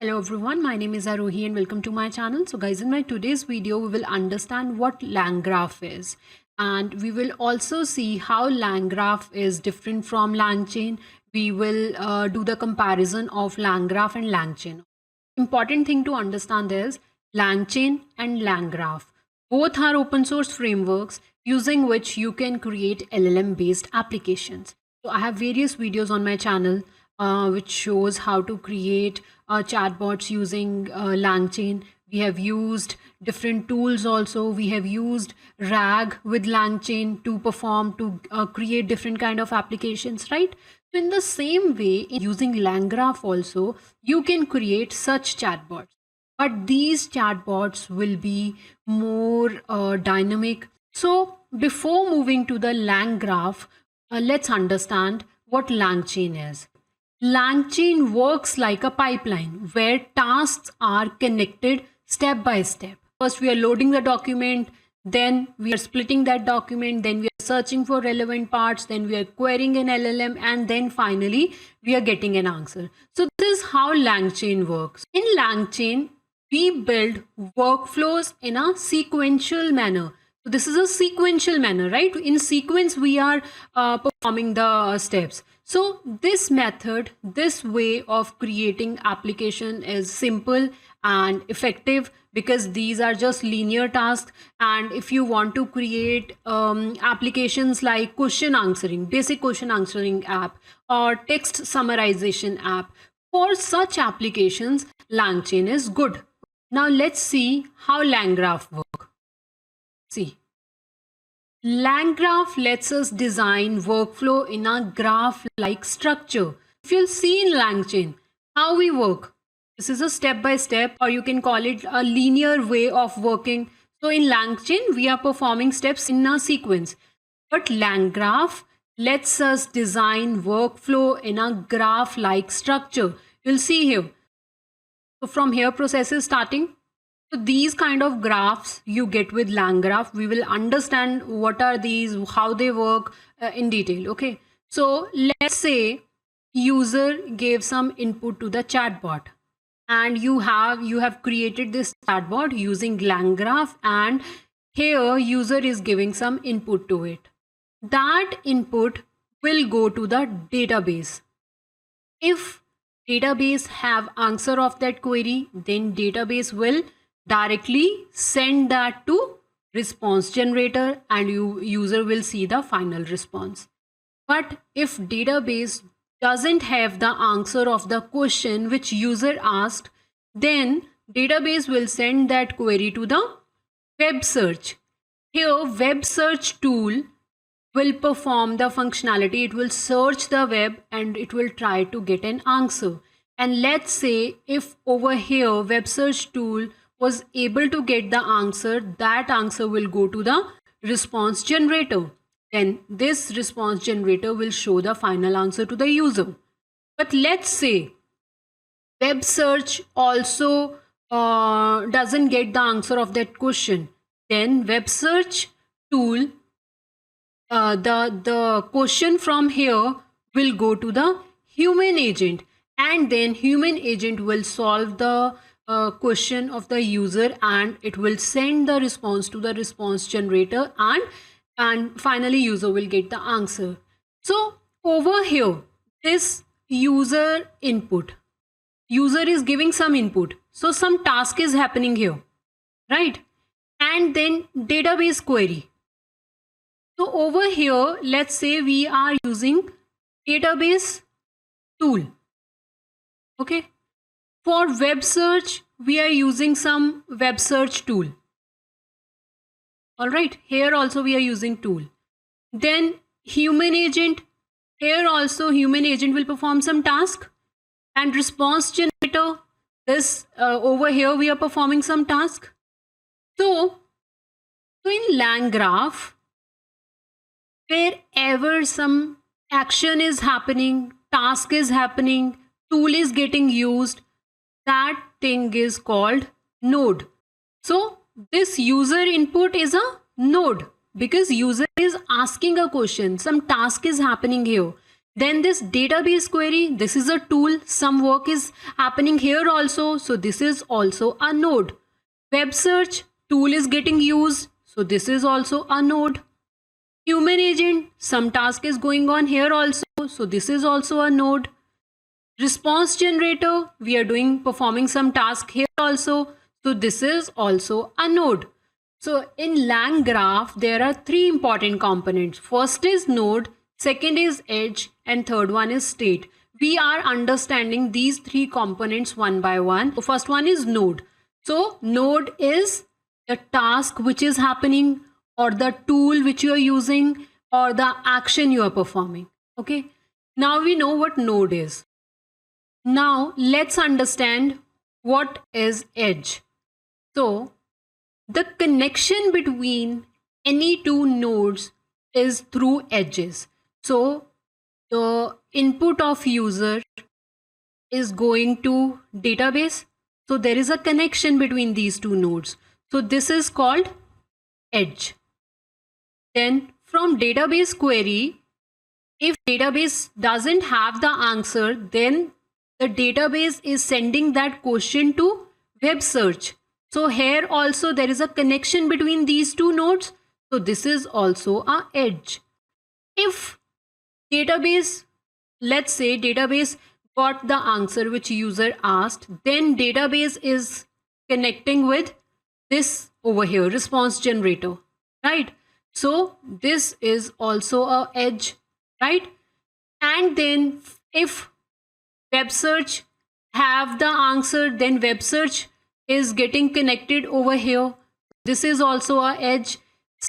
Hello everyone, my name is Arohi and welcome to my channel. So guys, in my today's video, we will understand what LangGraph is. And we will also see how LangGraph is different from LangChain. We will do the comparison of LangGraph and LangChain. Important thing to understand is LangChain and LangGraph. Both are open source frameworks using which you can create LLM based applications. So I have various videos on my channel which shows how to create chatbots using LangChain. We have used different tools also. We have used RAG with LangChain to create different kind of applications, right? So in the same way, using LangGraph also, you can create such chatbots. But these chatbots will be more dynamic. So before moving to the LangGraph, let's understand what LangChain is. LangChain works like a pipeline where tasks are connected step by step. First, we are loading the document, then we are splitting that document, then we are searching for relevant parts, then we are querying an LLM, and then finally we are getting an answer. So this is how LangChain works. In LangChain, we build workflows in a sequential manner. So this is a sequential manner, right? In sequence, we are performing the steps. So this method, this way of creating application is simple and effective because these are just linear tasks. And if you want to create applications like question answering, basic question answering app or text summarization app, for such applications, LangChain is good. Now let's see how LangGraph works. See. LangGraph lets us design workflow in a graph-like structure. If you'll see in LangChain how we work, this is a step-by-step, or you can call it a linear way of working. So in LangChain, we are performing steps in a sequence. But LangGraph lets us design workflow in a graph-like structure. You'll see here. So from here, process is starting. So these kind of graphs you get with LangGraph. We will understand what are these, how they work in detail. Okay. So let's say user gave some input to the chatbot, and you have created this chatbot using LangGraph, and here user is giving some input to it. That input will go to the database. If database have answer of that query, then database will directly send that to response generator and user will see the final response. But if database doesn't have the answer of the question which user asked, then database will send that query to the web search. Here web search tool will perform the functionality. It will search the web and it will try to get an answer. And let's say if over here web search tool was able to get the answer, that answer will go to the response generator. Then this response generator will show the final answer to the user. But let's say web search also doesn't get the answer of that question. Then web search tool, the question from here will go to the human agent, and then human agent will solve the question of the user and it will send the response to the response generator, and finally user will get the answer. So over here, this user input, user is giving some input, so some task is happening here, right? And then database query. So over here, let's say we are using database tool. Okay. For web search, we are using some web search tool. All right, here also we are using tool. Then human agent, here also human agent will perform some task, and response generator, this over here we are performing some task. So in LangGraph, wherever some action is happening, task is happening, tool is getting used, that thing is called node. So this user input is a node because user is asking a question, some task is happening here. Then this database query, this is a tool. Some work is happening here also. So this is also a node. Web search tool is getting used. So this is also a node. Human agent, some task is going on here also. So this is also a node. Response generator, we are performing some task here also. So this is also a node. So in LangGraph, there are three important components. First is node, second is edge, and third one is state. We are understanding these three components one by one. The first one is node. So node is the task which is happening, or the tool which you are using, or the action you are performing. Okay. Now we know what node is. Now let's understand what is edge. So the connection between any two nodes is through edges. So the input of user is going to database. So there is a connection between these two nodes. So this is called edge. Then from database query, if database doesn't have the answer, then the database is sending that question to web search. So here also there is a connection between these two nodes. So this is also a edge. If database, let's say database got the answer which user asked, then database is connecting with this over here, response generator, right? So this is also a edge, right? And then if web search have the answer, then web search is getting connected over here. This is also a edge.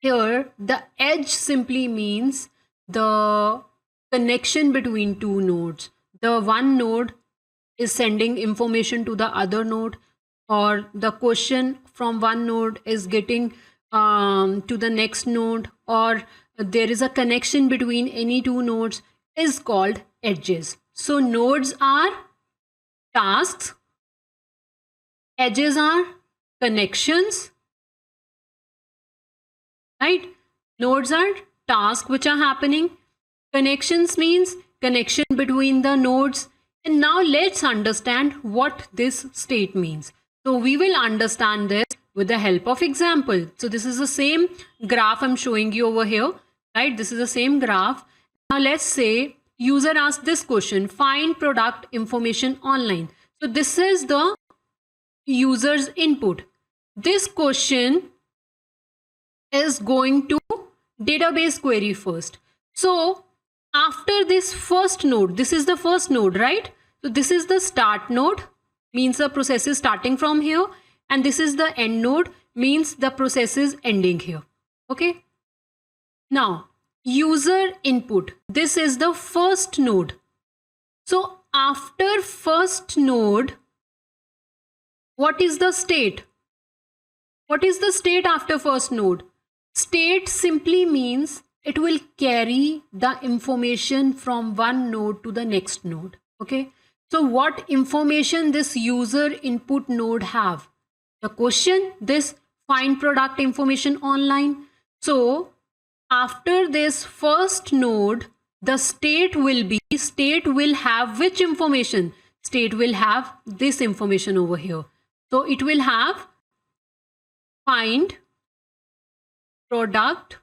Here the edge simply means the connection between two nodes. The one node is sending information to the other node, or the question from one node is getting to the next node, or there is a connection between any two nodes, is called edges. So nodes are tasks, edges are connections, right? Nodes are tasks which are happening. Connections means connection between the nodes. And now let's understand what this state means. So we will understand this with the help of example. So this is the same graph I'm showing you over here, right? This is the same graph. Now let's say user asked this question, find product information online. So this is the user's input. This question is going to database query first. So after this first node, this is the first node, right? So this is the start node, means the process is starting from here, and this is the end node, means the process is ending here. Okay. Now user input, this is the first node. So after first node, what is the state? What is the state after first node? State simply means it will carry the information from one node to the next node. Okay. So what information this user input node have? The question, this find product information online. So after this first node, the state will have which information? State will have this information over here. So it will have find product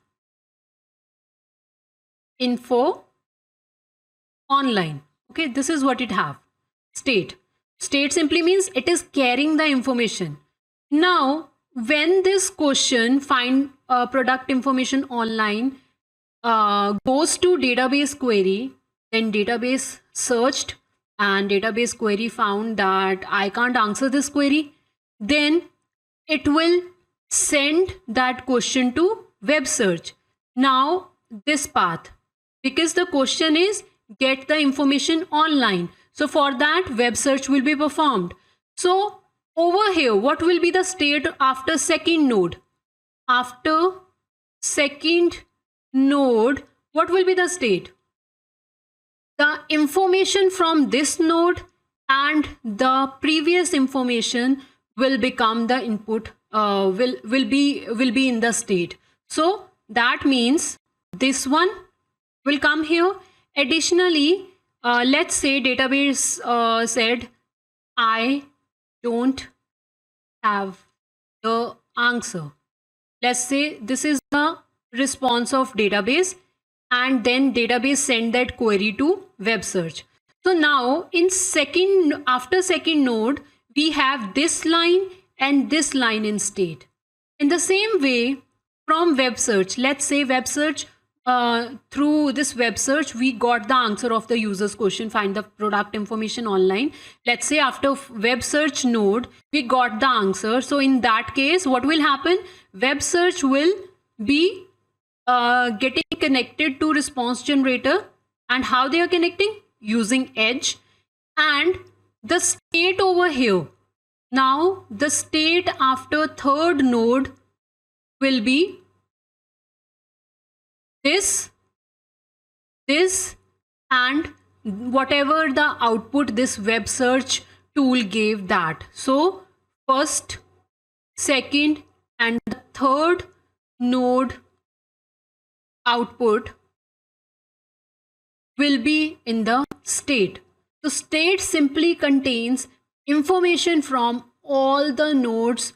info online. Okay, this is what it have. State simply means it is carrying the information. Now when this question find product information online goes to database query, then database searched and database query found that I can't answer this query, then it will send that question to web search. Now this path, because the question is get the information online, so for that web search will be performed. So over here, what will be the state after second node? After second node, what will be the state? The information from this node and the previous information will become the input, will be in the state. So that means this one will come here Additionally, let's say database said, I don't have the answer. Let's say this is the response of database, and then database send that query to web search. So now after second node, we have this line and this line in state. In the same way, from web search, let's say web search, through this web search, we got the answer of the user's question, find the product information online. Let's say after web search node, we got the answer. So in that case, what will happen? Web search will be getting connected to response generator. And how they are connecting? Using edge. And the state over here, now the state after third node will be this, and whatever the output this web search tool gave that. So first, second, and the third node output will be in the state. So state simply contains information from all the nodes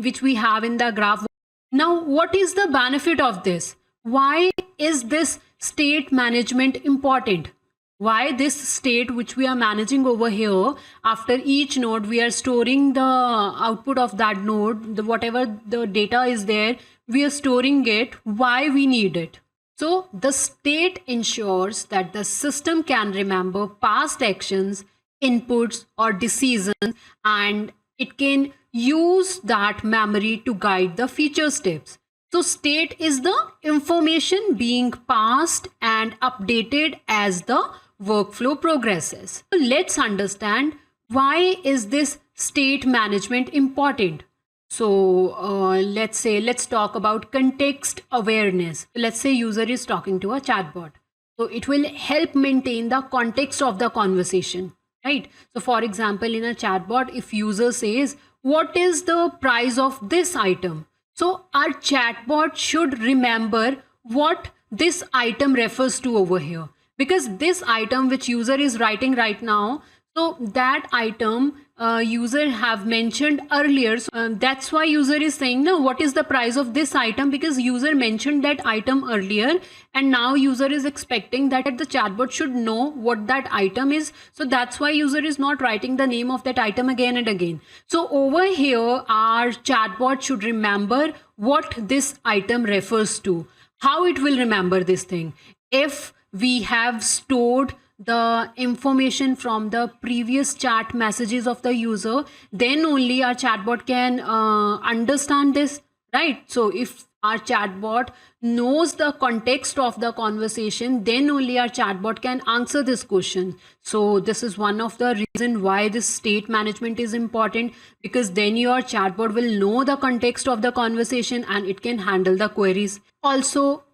which we have in the graph. Now, what is the benefit of this? Why is this state management important? Why this state which we are managing over here, after each node we are storing the output of that node, whatever the data is there, we are storing it. Why we need it? So the state ensures that the system can remember past actions, inputs or decisions, and it can use that memory to guide the future steps. So state is the information being passed and updated as the workflow progresses. So let's understand, why is this state management important? So let's talk about context awareness. Let's say user is talking to a chatbot. So it will help maintain the context of the conversation, right? So for example, in a chatbot, if user says, what is the price of this item? So our chatbot should remember what this item refers to over here, because this item which user is writing right now, so that item user have mentioned earlier. So, that's why user is saying, no, what is the price of this item? Because user mentioned that item earlier, and now user is expecting that the chatbot should know what that item is. So that's why user is not writing the name of that item again and again. So over here, our chatbot should remember what this item refers to. How it will remember this thing? If we have stored the information from the previous chat messages of the user, then only our chatbot can understand this, right? So if our chatbot knows the context of the conversation, then only our chatbot can answer this question. So this is one of the reason why this state management is important, because then your chatbot will know the context of the conversation and it can handle the queries. Also,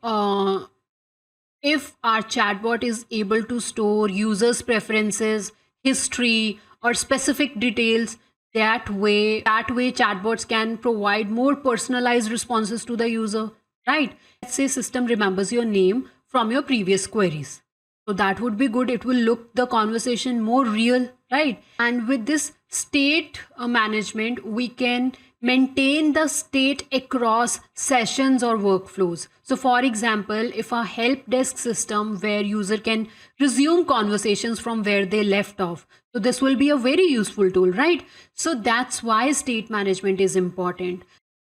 if our chatbot is able to store users' preferences, history, or specific details, that way chatbots can provide more personalized responses to the user, right? Let's say system remembers your name from your previous queries. So that would be good. It will look the conversation more real, right? And with this state management, we can maintain the state across sessions or workflows. So for example, if a help desk system where user can resume conversations from where they left off, so this will be a very useful tool, right? So that's why state management is important.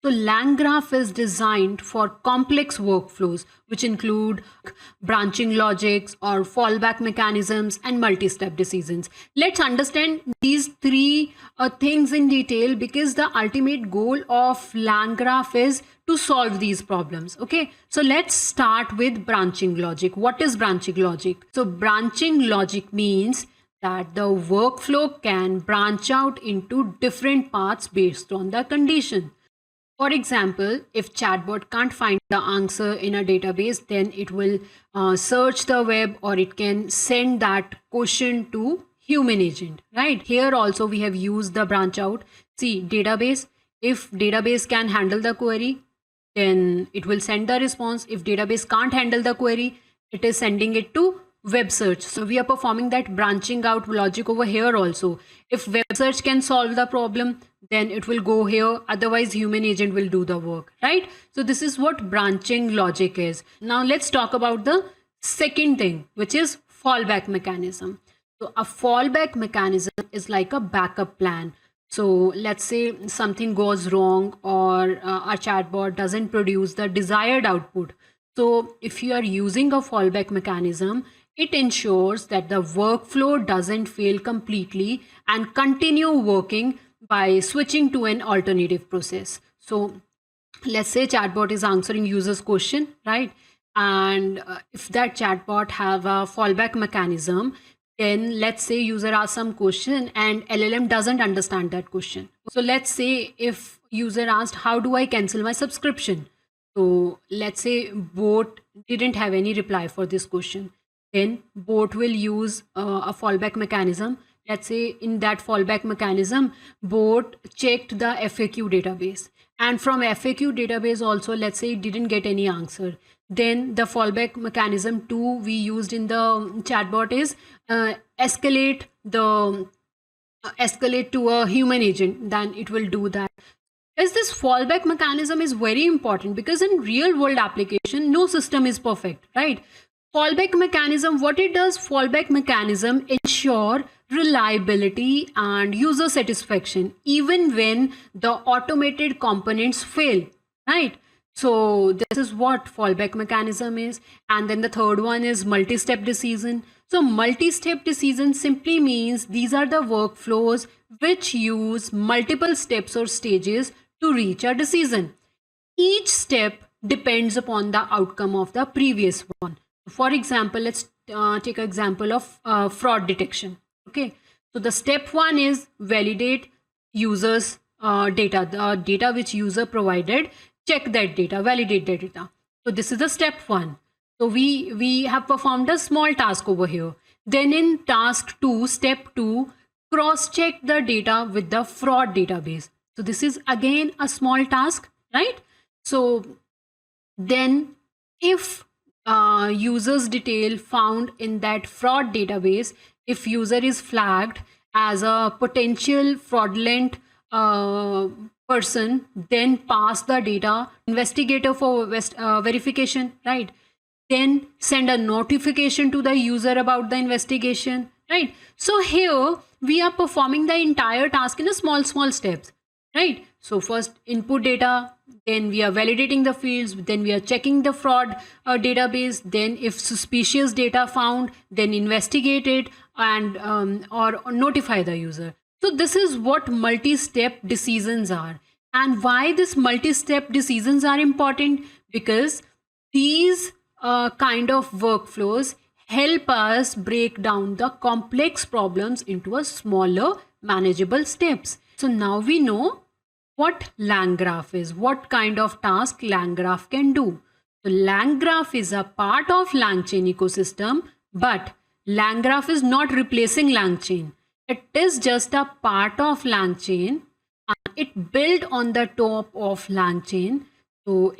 So LangGraph is designed for complex workflows, which include branching logics or fallback mechanisms and multi-step decisions. Let's understand these three things in detail, because the ultimate goal of LangGraph is to solve these problems. Okay, so let's start with branching logic. What is branching logic? So branching logic means that the workflow can branch out into different paths based on the condition. For example, if chatbot can't find the answer in a database, then it will search the web, or it can send that question to human agent, right? Here also we have used the branch out. See, database, if database can handle the query, then it will send the response. If database can't handle the query, it is sending it to web search. So we are performing that branching out logic over here also. If web search can solve the problem, then it will go here. Otherwise, human agent will do the work, right? So this is what branching logic is. Now let's talk about the second thing, which is fallback mechanism. So a fallback mechanism is like a backup plan. So let's say something goes wrong, or our chatbot doesn't produce the desired output. So if you are using a fallback mechanism, it ensures that the workflow doesn't fail completely and continue working by switching to an alternative process. So let's say chatbot is answering user's question, right? And if that chatbot have a fallback mechanism, then let's say user asks some question and LLM doesn't understand that question. So let's say if user asked, how do I cancel my subscription? So let's say bot didn't have any reply for this question. Then bot will use a fallback mechanism. Let's say in that fallback mechanism, bot checked the FAQ database. And from FAQ database also, let's say it didn't get any answer. Then the fallback mechanism 2 we used in the chatbot is escalate to a human agent. Then it will do that. As this fallback mechanism is very important, because in real world application, no system is perfect, right? Fallback mechanism, what it does, fallback mechanism ensure reliability and user satisfaction even when the automated components fail, right? So this is what fallback mechanism is. And then the third one is multi-step decision. So multi-step decision simply means these are the workflows which use multiple steps or stages to reach a decision. Each step depends upon the outcome of the previous one. For example, let's take an example of fraud detection. Okay, so the step 1 is validate users data, the data which user provided, check that data, validate that data. So this is the step 1. So we have performed a small task over here. Then in task 2, step 2, cross check the data with the fraud database. So this is again a small task, right? So then if user's detail found in that fraud database, if user is flagged as a potential fraudulent person, then pass the data investigator for verification, right? Then send a notification to the user about the investigation, right? So here we are performing the entire task in a small steps, right? So first input data, then we are validating the fields, then we are checking the fraud database, then if suspicious data found, then investigate it and or notify the user. So this is what multi-step decisions are. And why this multi-step decisions are important? Because these kind of workflows help us break down the complex problems into a smaller manageable steps. So now we know what LangGraph is, what kind of task LangGraph can do. So LangGraph is a part of LangChain ecosystem, but LangGraph is not replacing LangChain. It is just a part of LangChain, and it built on the top of LangChain. So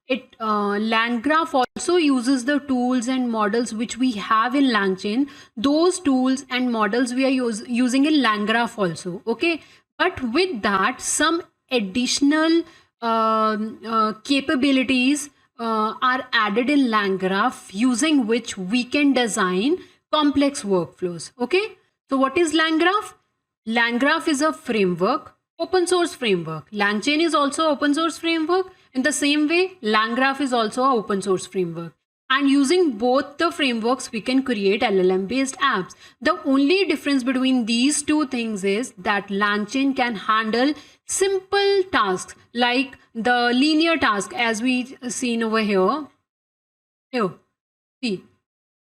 LangGraph also uses the tools and models which we have in LangChain. Those tools and models we are using in LangGraph also, okay? But with that, some additional capabilities are added in LangGraph, using which we can design complex workflows, okay? So what is LangGraph? LangGraph is a framework, open source framework. LangChain is also open source framework. In the same way, LangGraph is also an open source framework. And using both the frameworks, we can create LLM based apps. The only difference between these two things is that LangChain can handle simple tasks like the linear task, as we seen over here. Here, see.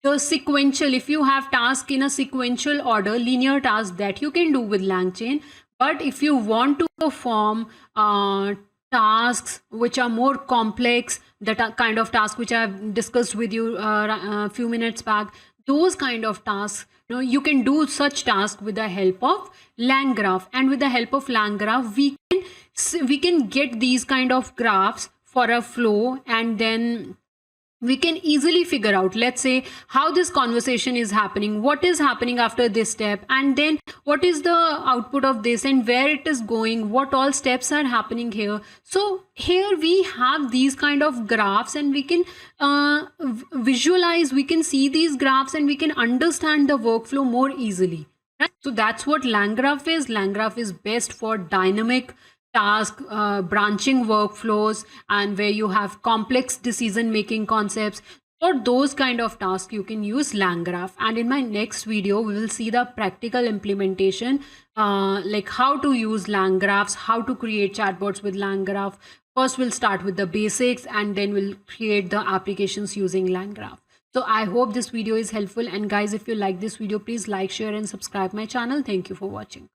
The sequential, if you have tasks in a sequential order, linear tasks, that you can do with LangChain. But if you want to perform tasks which are more complex, that kind of tasks which I have discussed with you a few minutes back, those kind of tasks, you can do such tasks with the help of LangGraph. And with the help of LangGraph, we can get these kind of graphs for a flow, and then we can easily figure out, let's say, how this conversation is happening, what is happening after this step, and then what is the output of this and where it is going, what all steps are happening here. So here we have these kind of graphs, and we can visualize, we can see these graphs, and we can understand the workflow more easily. Right? So that's what LangGraph is. LangGraph is best for dynamic task branching workflows, and where you have complex decision making concepts. For those kind of tasks, you can use LangGraph. And in my next video, we will see the practical implementation, like how to use LangGraphs, how to create chatbots with LangGraph. First, we'll start with the basics, and then we'll create the applications using LangGraph. So I hope this video is helpful. And guys, if you like this video, please like, share, and subscribe my channel. Thank you for watching.